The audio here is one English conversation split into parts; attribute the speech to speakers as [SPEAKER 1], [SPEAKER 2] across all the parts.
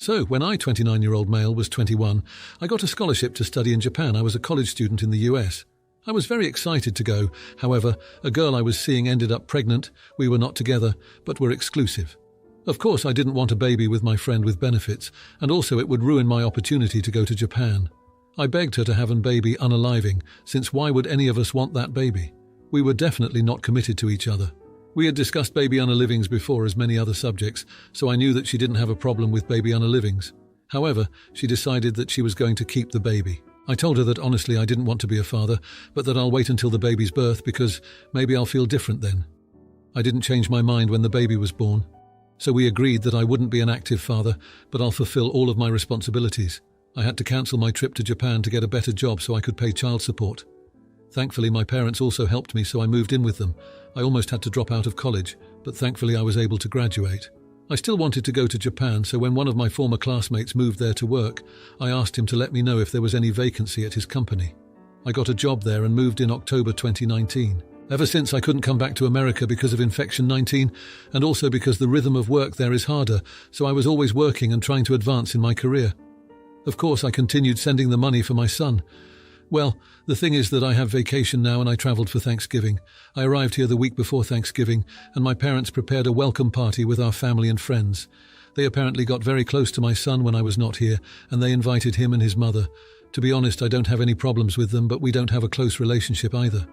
[SPEAKER 1] So, when I, 29-year-old male, was 21, I got a scholarship to study in Japan. I was a college student in the US. I was very excited to go. However, a girl I was seeing ended up pregnant. We were not together, but were exclusive. Of course, I didn't want a baby with my friend with benefits, and also it would ruin my opportunity to go to Japan. I begged her to have a baby unaliving, since why would any of us want that baby? We were definitely not committed to each other. We had discussed baby unalivings before as many other subjects, so I knew that she didn't have a problem with baby unalivings. However, she decided that she was going to keep the baby. I told her that honestly I didn't want to be a father, but that I'll wait until the baby's birth because maybe I'll feel different then. I didn't change my mind when the baby was born. So we agreed that I wouldn't be an active father, but I'll fulfill all of my responsibilities. I had to cancel my trip to Japan to get a better job so I could pay child support. Thankfully, my parents also helped me, so I moved in with them. I almost had to drop out of college, but thankfully I was able to graduate. I still wanted to go to Japan, so when one of my former classmates moved there to work, I asked him to let me know if there was any vacancy at his company. I got a job there and moved in October 2019. Ever since, I couldn't come back to America because of infection 19, and also because the rhythm of work there is harder, so I was always working and trying to advance in my career. Of course, I continued sending the money for my son. Well, the thing is that I have vacation now and I travelled for Thanksgiving. I arrived here the week before Thanksgiving and my parents prepared a welcome party with our family and friends. They apparently got very close to my son when I was not here and they invited him and his mother. To be honest, I don't have any problems with them, but we don't have a close relationship either.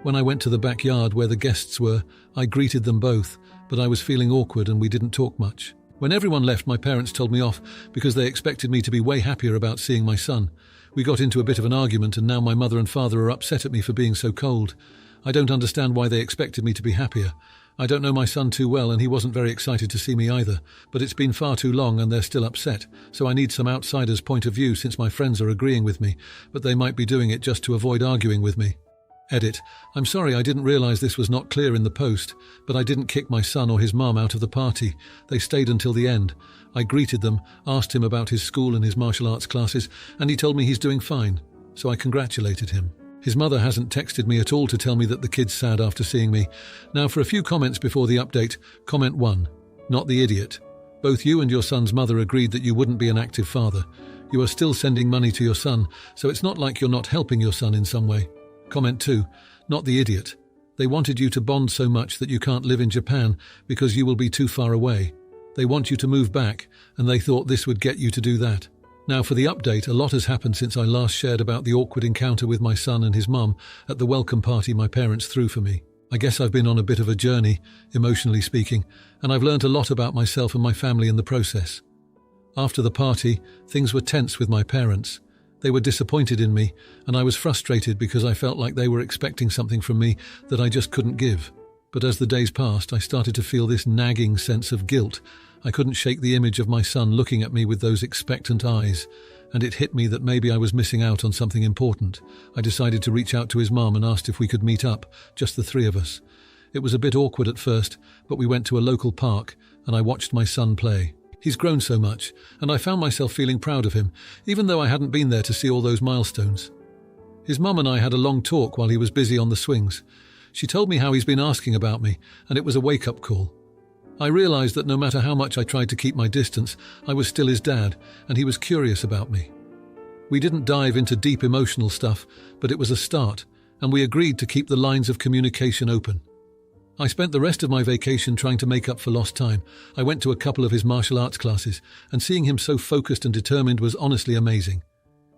[SPEAKER 1] When I went to the backyard where the guests were, I greeted them both, but I was feeling awkward and we didn't talk much. When everyone left, my parents told me off because they expected me to be way happier about seeing my son. We got into a bit of an argument and now my mother and father are upset at me for being so cold. I don't understand why they expected me to be happier. I don't know my son too well and he wasn't very excited to see me either, but it's been far too long and they're still upset, so I need some outsider's point of view since my friends are agreeing with me, but they might be doing it just to avoid arguing with me. Edit. I'm sorry I didn't realise this was not clear in the post, but I didn't kick my son or his mum out of the party. They stayed until the end. I greeted them, asked him about his school and his martial arts classes, and he told me he's doing fine, so I congratulated him. His mother hasn't texted me at all to tell me that the kid's sad after seeing me. Now for a few comments before the update. Comment 1. Not the idiot. Both you and your son's mother agreed that you wouldn't be an active father. You are still sending money to your son, so it's not like you're not helping your son in some way. Comment 2. Not the idiot. They wanted you to bond so much that you can't live in Japan because you will be too far away. They want you to move back, and they thought this would get you to do that. Now for the update, a lot has happened since I last shared about the awkward encounter with my son and his mum at the welcome party my parents threw for me. I guess I've been on a bit of a journey, emotionally speaking, and I've learnt a lot about myself and my family in the process. After the party, things were tense with my parents. They were disappointed in me, and I was frustrated because I felt like they were expecting something from me that I just couldn't give. But as the days passed, I started to feel this nagging sense of guilt. I couldn't shake the image of my son looking at me with those expectant eyes, and it hit me that maybe I was missing out on something important. I decided to reach out to his mum and asked if we could meet up, just the three of us. It was a bit awkward at first, but we went to a local park, and I watched my son play. He's grown so much, and I found myself feeling proud of him, even though I hadn't been there to see all those milestones. His mum and I had a long talk while he was busy on the swings. She told me how he's been asking about me, and it was a wake-up call. I realised that no matter how much I tried to keep my distance, I was still his dad, and he was curious about me. We didn't dive into deep emotional stuff, but it was a start, and we agreed to keep the lines of communication open. I spent the rest of my vacation trying to make up for lost time. I went to a couple of his martial arts classes, and seeing him so focused and determined was honestly amazing.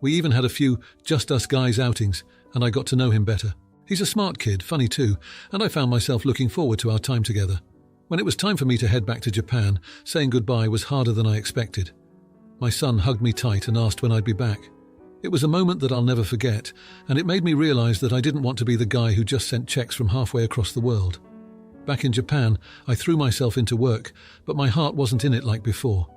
[SPEAKER 1] We even had a few just us guys outings, and I got to know him better. He's a smart kid, funny too, and I found myself looking forward to our time together. When it was time for me to head back to Japan, saying goodbye was harder than I expected. My son hugged me tight and asked when I'd be back. It was a moment that I'll never forget, and it made me realise that I didn't want to be the guy who just sent checks from halfway across the world. Back in Japan, I threw myself into work, but my heart wasn't in it like before.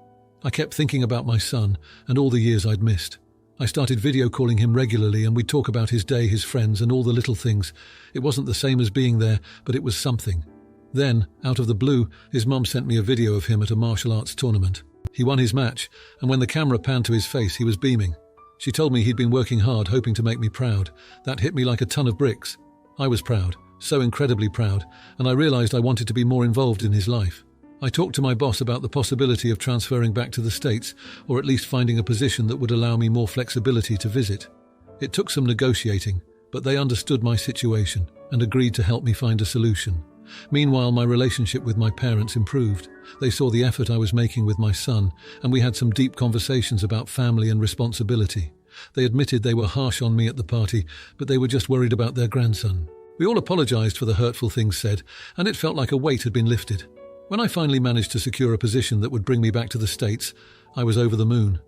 [SPEAKER 1] I kept thinking about my son and all the years I'd missed. I started video calling him regularly and we'd talk about his day, his friends, and all the little things. It wasn't the same as being there, but it was something. Then, out of the blue, his mum sent me a video of him at a martial arts tournament. He won his match, and when the camera panned to his face, he was beaming. She told me he'd been working hard, hoping to make me proud. That hit me like a ton of bricks. I was proud, so incredibly proud, and I realised I wanted to be more involved in his life. I talked to my boss about the possibility of transferring back to the States, or at least finding a position that would allow me more flexibility to visit. It took some negotiating, but they understood my situation and agreed to help me find a solution. Meanwhile, my relationship with my parents improved. They saw the effort I was making with my son, and we had some deep conversations about family and responsibility. They admitted they were harsh on me at the party, but they were just worried about their grandson. We all apologized for the hurtful things said, and it felt like a weight had been lifted. When I finally managed to secure a position that would bring me back to the States, I was over the moon.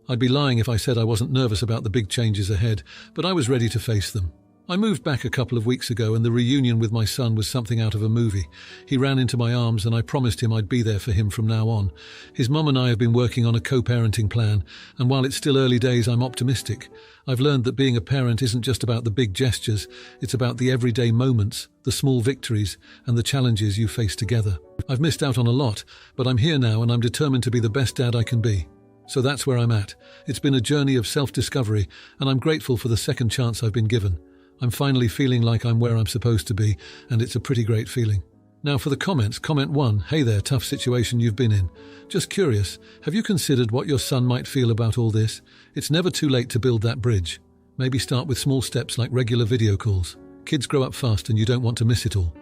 [SPEAKER 1] I'd be lying if I said I wasn't nervous about the big changes ahead, but I was ready to face them. I moved back a couple of weeks ago, and the reunion with my son was something out of a movie. He ran into my arms and I promised him I'd be there for him from now on. His mum and I have been working on a co-parenting plan, and while it's still early days, I'm optimistic. I've learned that being a parent isn't just about the big gestures, it's about the everyday moments, the small victories, and the challenges you face together. I've missed out on a lot, but I'm here now and I'm determined to be the best dad I can be. So that's where I'm at. It's been a journey of self-discovery, and I'm grateful for the second chance I've been given. I'm finally feeling like I'm where I'm supposed to be, and it's a pretty great feeling. Now for the comments. Comment 1. Hey there, tough situation you've been in. Just curious, have you considered what your son might feel about all this? It's never too late to build that bridge. Maybe start with small steps like regular video calls. Kids grow up fast and you don't want to miss it all.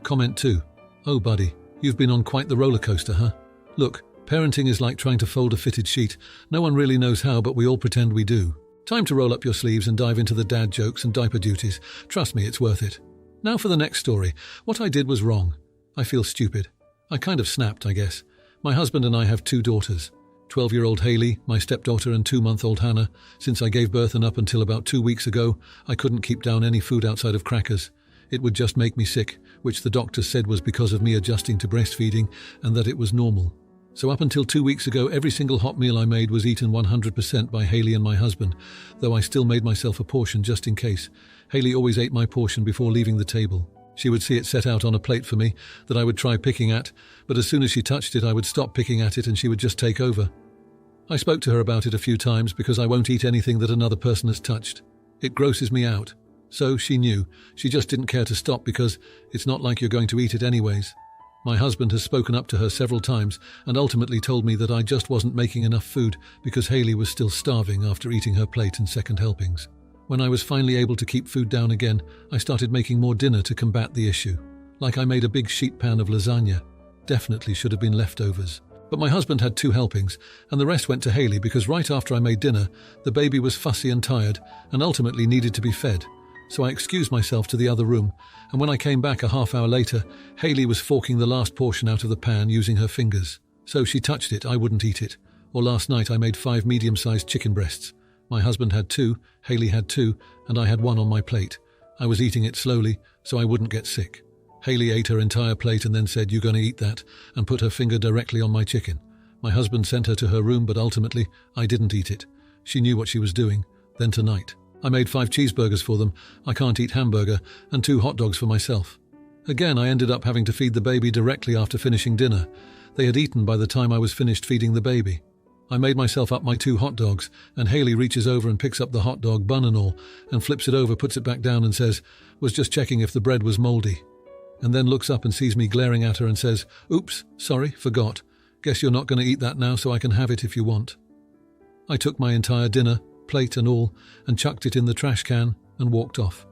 [SPEAKER 1] Comment 2. Oh buddy, you've been on quite the roller coaster, huh? Look, parenting is like trying to fold a fitted sheet. No one really knows how, but we all pretend we do. Time to roll up your sleeves and dive into the dad jokes and diaper duties. Trust me, it's worth it. Now for the next story. What I did was wrong. I feel stupid. I kind of snapped, I guess. My husband and I have 2 daughters. 12-year-old Hayley, my stepdaughter, and 2-month-old Hannah. Since I gave birth and up until about 2 weeks ago, I couldn't keep down any food outside of crackers. It would just make me sick, which the doctor said was because of me adjusting to breastfeeding and that it was normal. So up until 2 weeks ago, every single hot meal I made was eaten 100% by Hayley and my husband, though I still made myself a portion just in case. Hayley always ate my portion before leaving the table. She would see it set out on a plate for me that I would try picking at, but as soon as she touched it, I would stop picking at it and she would just take over. I spoke to her about it a few times because I won't eat anything that another person has touched. It grosses me out. So she knew. She just didn't care to stop because it's not like you're going to eat it anyways. My husband has spoken up to her several times and ultimately told me that I just wasn't making enough food because Hayley was still starving after eating her plate and second helpings. When I was finally able to keep food down again, I started making more dinner to combat the issue. Like I made a big sheet pan of lasagna. Definitely should have been leftovers. But my husband had 2 helpings, and the rest went to Hayley because right after I made dinner, the baby was fussy and tired and ultimately needed to be fed. So I excused myself to the other room, and when I came back a half hour later, Hayley was forking the last portion out of the pan using her fingers. So she touched it, I wouldn't eat it. Or last night I made 5 medium-sized chicken breasts. My husband had 2, Hayley had 2, and I had 1 on my plate. I was eating it slowly, so I wouldn't get sick. Hayley ate her entire plate and then said, "You gonna eat that?" and put her finger directly on my chicken. My husband sent her to her room, but ultimately, I didn't eat it. She knew what she was doing. Then tonight, I made 5 cheeseburgers for them, I can't eat hamburger, and 2 hot dogs for myself. Again, I ended up having to feed the baby directly after finishing dinner. They had eaten by the time I was finished feeding the baby. I made myself up my 2 hot dogs, and Hayley reaches over and picks up the hot dog, bun and all, and flips it over, puts it back down and says, "Was just checking if the bread was moldy." And then looks up and sees me glaring at her and says, "Oops, sorry, forgot. Guess you're not going to eat that now, so I can have it if you want." I took my entire dinner, plate and all, and chucked it in the trash can and walked off.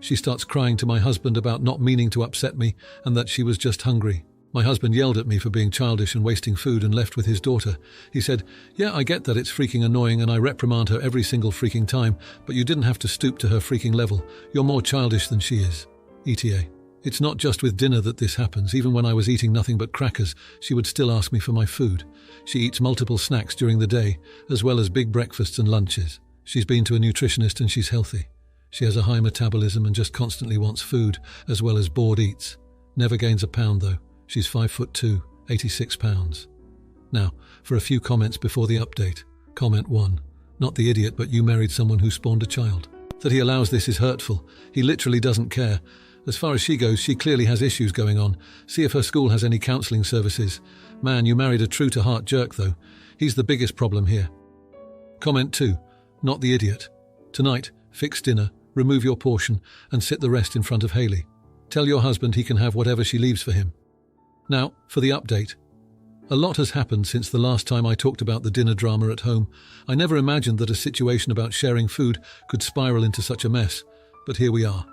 [SPEAKER 1] She starts crying to my husband about not meaning to upset me and that she was just hungry. My husband yelled at me for being childish and wasting food and left with his daughter. He said, "Yeah, I get that it's freaking annoying and I reprimand her every single freaking time, but you didn't have to stoop to her freaking level. You're more childish than she is." ETA. It's not just with dinner that this happens. Even when I was eating nothing but crackers, she would still ask me for my food. She eats multiple snacks during the day, as well as big breakfasts and lunches. She's been to a nutritionist and she's healthy. She has a high metabolism and just constantly wants food, as well as bored eats. Never gains a pound though. She's 5'2", 86 pounds. Now, for a few comments before the update. Comment 1. Not the idiot, but you married someone who spawned a child. That he allows this is hurtful. He literally doesn't care. As far as she goes, she clearly has issues going on. See if her school has any counselling services. Man, you married a true-to-heart jerk, though. He's the biggest problem here. Comment 2. Not the idiot. Tonight, fix dinner, remove your portion, and sit the rest in front of Hayley. Tell your husband he can have whatever she leaves for him. Now, for the update. A lot has happened since the last time I talked about the dinner drama at home. I never imagined that a situation about sharing food could spiral into such a mess, but here we are.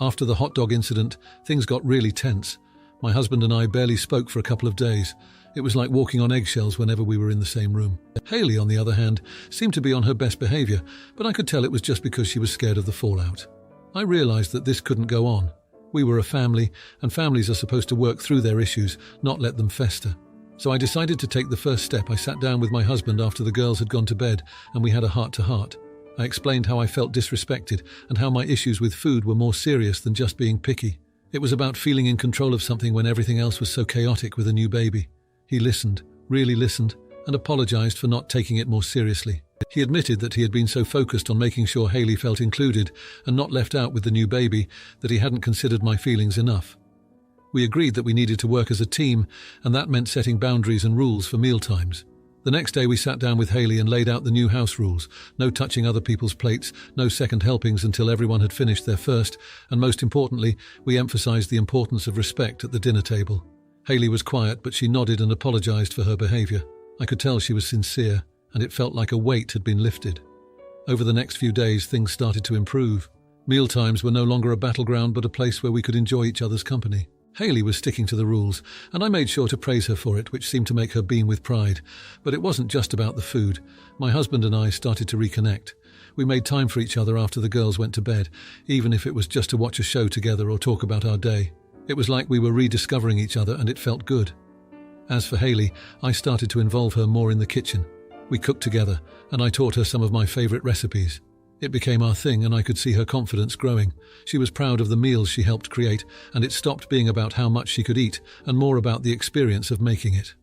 [SPEAKER 1] After the hot dog incident, things got really tense. My husband and I barely spoke for a couple of days. It was like walking on eggshells whenever we were in the same room. Hayley, on the other hand, seemed to be on her best behavior, but I could tell it was just because she was scared of the fallout. I realized that this couldn't go on. We were a family, and families are supposed to work through their issues, not let them fester. So I decided to take the first step. I sat down with my husband after the girls had gone to bed, and we had a heart-to-heart. I explained how I felt disrespected and how my issues with food were more serious than just being picky. It was about feeling in control of something when everything else was so chaotic with a new baby. He listened, really listened, and apologized for not taking it more seriously. He admitted that he had been so focused on making sure Hayley felt included and not left out with the new baby that he hadn't considered my feelings enough. We agreed that we needed to work as a team, and that meant setting boundaries and rules for mealtimes. The next day we sat down with Hayley and laid out the new house rules. No touching other people's plates, no second helpings until everyone had finished their first, and most importantly, we emphasized the importance of respect at the dinner table. Hayley was quiet, but she nodded and apologized for her behavior. I could tell she was sincere, and it felt like a weight had been lifted. Over the next few days, things started to improve. Mealtimes were no longer a battleground, but a place where we could enjoy each other's company. Hayley was sticking to the rules, and I made sure to praise her for it, which seemed to make her beam with pride. But it wasn't just about the food. My husband and I started to reconnect. We made time for each other after the girls went to bed, even if it was just to watch a show together or talk about our day. It was like we were rediscovering each other, and it felt good. As for Hayley, I started to involve her more in the kitchen. We cooked together, and I taught her some of my favorite recipes. It became our thing, and I could see her confidence growing. She was proud of the meals she helped create, and it stopped being about how much she could eat and more about the experience of making it.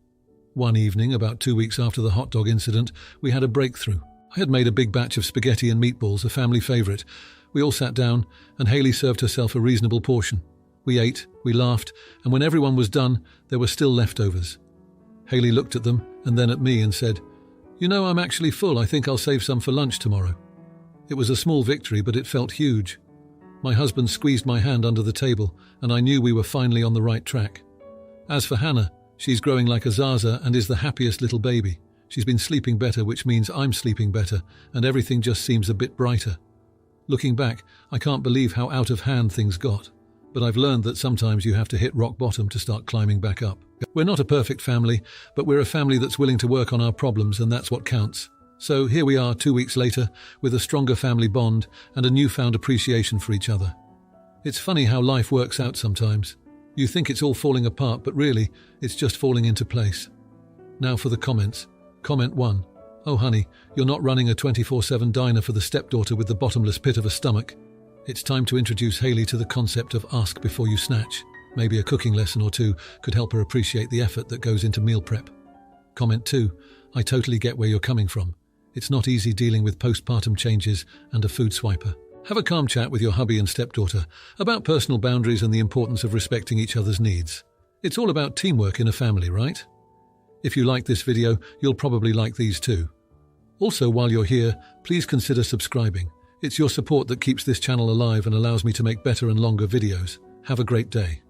[SPEAKER 1] One evening, about 2 weeks after the hot dog incident, we had a breakthrough. I had made a big batch of spaghetti and meatballs, a family favorite. We all sat down, and Hayley served herself a reasonable portion. We ate, we laughed, and when everyone was done, there were still leftovers. Hayley looked at them and then at me and said, "You know, I'm actually full. I think I'll save some for lunch tomorrow." It was a small victory, but it felt huge. My husband squeezed my hand under the table, and I knew we were finally on the right track. As for Hannah, she's growing like a Zaza and is the happiest little baby. She's been sleeping better, which means I'm sleeping better, and everything just seems a bit brighter. Looking back, I can't believe how out of hand things got. But I've learned that sometimes you have to hit rock bottom to start climbing back up. We're not a perfect family, but we're a family that's willing to work on our problems, and that's what counts. So here we are 2 weeks later, with a stronger family bond and a newfound appreciation for each other. It's funny how life works out sometimes. You think it's all falling apart, but really, it's just falling into place. Now for the comments. Comment 1. Oh honey, you're not running a 24/7 diner for the stepdaughter with the bottomless pit of a stomach. It's time to introduce Hayley to the concept of ask before you snatch. Maybe a cooking lesson or two could help her appreciate the effort that goes into meal prep. Comment 2. I totally get where you're coming from. It's not easy dealing with postpartum changes and a food swiper. Have a calm chat with your hubby and stepdaughter about personal boundaries and the importance of respecting each other's needs. It's all about teamwork in a family, right? If you like this video, you'll probably like these too. Also, while you're here, please consider subscribing. It's your support that keeps this channel alive and allows me to make better and longer videos. Have a great day.